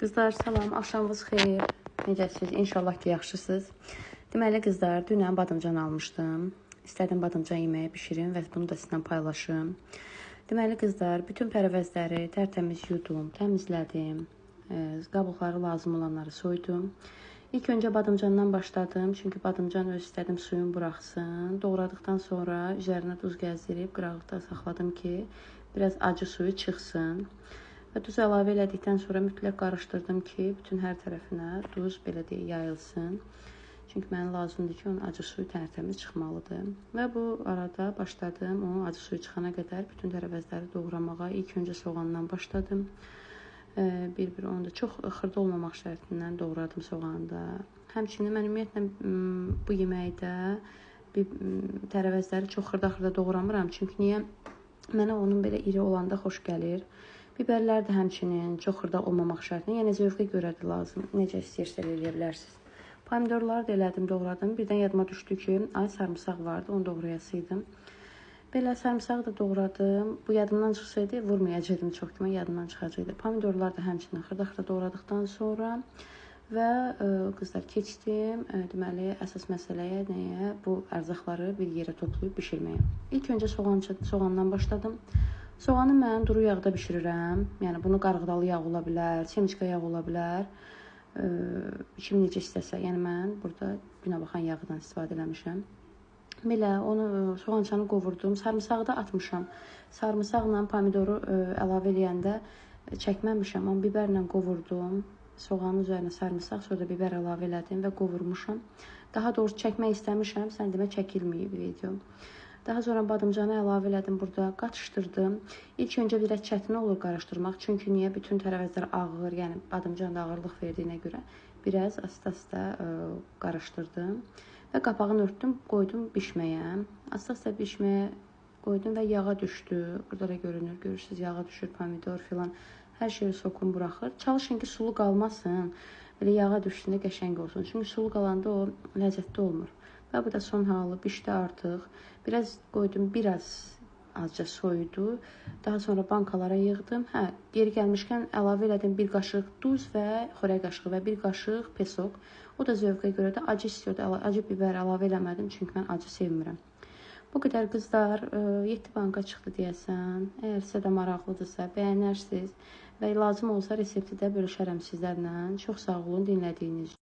Qızlar, salam, axşamınız xeyir. Necəsiniz? İnşallah ki, yaxşısınız. Deməli, qızlar, dünən badımcan almışdım. İstədim badımcan yeməyi bişirim və bunu da sizinlə paylaşım. Deməli, qızlar, bütün pərəvəzləri tərtəmiz yudum, təmizlədim. Qabıqları lazım olanları soydum. İlk öncə badımcandan başladım. Çünki badımcan öz istədim suyun buraxsın. Doğradıqdan sonra üzərinə duz gəzdirib qıraqda saxladım ki, biraz acı suyu çıxsın. Və duz əlavə elədikdən sonra mütləq qarışdırdım ki, bütün hər tərəfinə duz belə deyə yayılsın. Çünki mənə lazımdır ki, onun acı suyu tərtəmiz çıxmalıdır. Və bu arada başladım, onun acı suyu çıxana qədər bütün tərəvəzləri doğramağa. İlk öncə soğandan başladım. Bir-bir onu da çox xırda olmamaq şərtindən doğradım soğanı da. Həmçinin mən ümumiyyətlə bu yeməkdə tərəvəzləri çox xırda-xırda doğramıram. Çünki niyə? Mənə onun belə iri olanda xoş gəlir. Biberlər də həmçinin çox xırda olmamaq şərtilə, yəni zövqə görədir lazım. Necə istəyirsiniz eləyə bilərsiniz. Pomidorları da elədim, doğradım. Birdən yadıma düşdü ki, sarımsaq vardı, onu doğrayasıydım. Belə sarımsağı da doğradım. Bu yadımdan çıxsaydı vurmayacaqdım çox ki, yadımdan çıxacaqdı. Pomidorlar da həmçinin xırda-xırda doğradıqdan sonra və qızlar keçdim. Deməli, əsas məsələyə nəyə? Bu ərzaqları bir yerə toplayıb bişirməyə. İlk öncə soğandan başladım. Soğanı mən duru yağda bişirirəm. Yəni bunu qarğıdalı yağ ola bilər, çemiçka yağ ola bilər. Kim necə istəsə. Yəni mən burada günəbaxan yağdan istifadə eləmişəm. Belə onu soğançanı qovurdum. Sarımsağı da atmışam. Sarımsaqla pomidoru əlavə eləyəndə çəkməmişəm. Amma biberlə qovurdum. Soğanın üzərinə sarımsaq, sonra da biber əlavə elədim və qovurmuşam. Daha doğrusu çəkmək istəmişəm. Sən demə çəkilməyib video. Daha sonra badımcanı əlavə elədim burada, qatışdırdım. İlk öncə biraz çətin olur qarışdırmaq. Çünki niyə? Bütün tərəvəzlər ağır, yəni badımcan da ağırlıq verdiyinə görə biraz asta-asta qarışdırdım. Və qapağını örtdüm, qoydum bişməyə. Asta-asta bişməyə qoydum və yağa düşdü. Burada da görünür, görürsünüz, yağa düşür, pomidor filan. Hər şey sokun buraxır. Çalışın ki, sulu qalmasın. Belə yağa düşdüyündə qəşəng olsun. Çünki sulu qalanda o ləzzətli olmur. Və bu da son halı bişdi artıq. Biraz qoydum, biraz azca soyudu. Daha sonra bankalara yığdım. Geri gəlmişkən əlavə elədim 1 qaşıq duz və xörək qaşığı və 1 qaşıq pesok. O da zövqə görə də acı istiyordu. Acı biber əlavə eləmədim, çünki mən acı sevmirəm. Bu qədər qızlar, 7 banka çıxdı deyəsən. Əgər sizə də maraqlıdırsa, bəyənərsiniz və lazım olsa resepti də bölüşərəm sizlərlə. Çox sağ olun dinlədiyiniz üçün.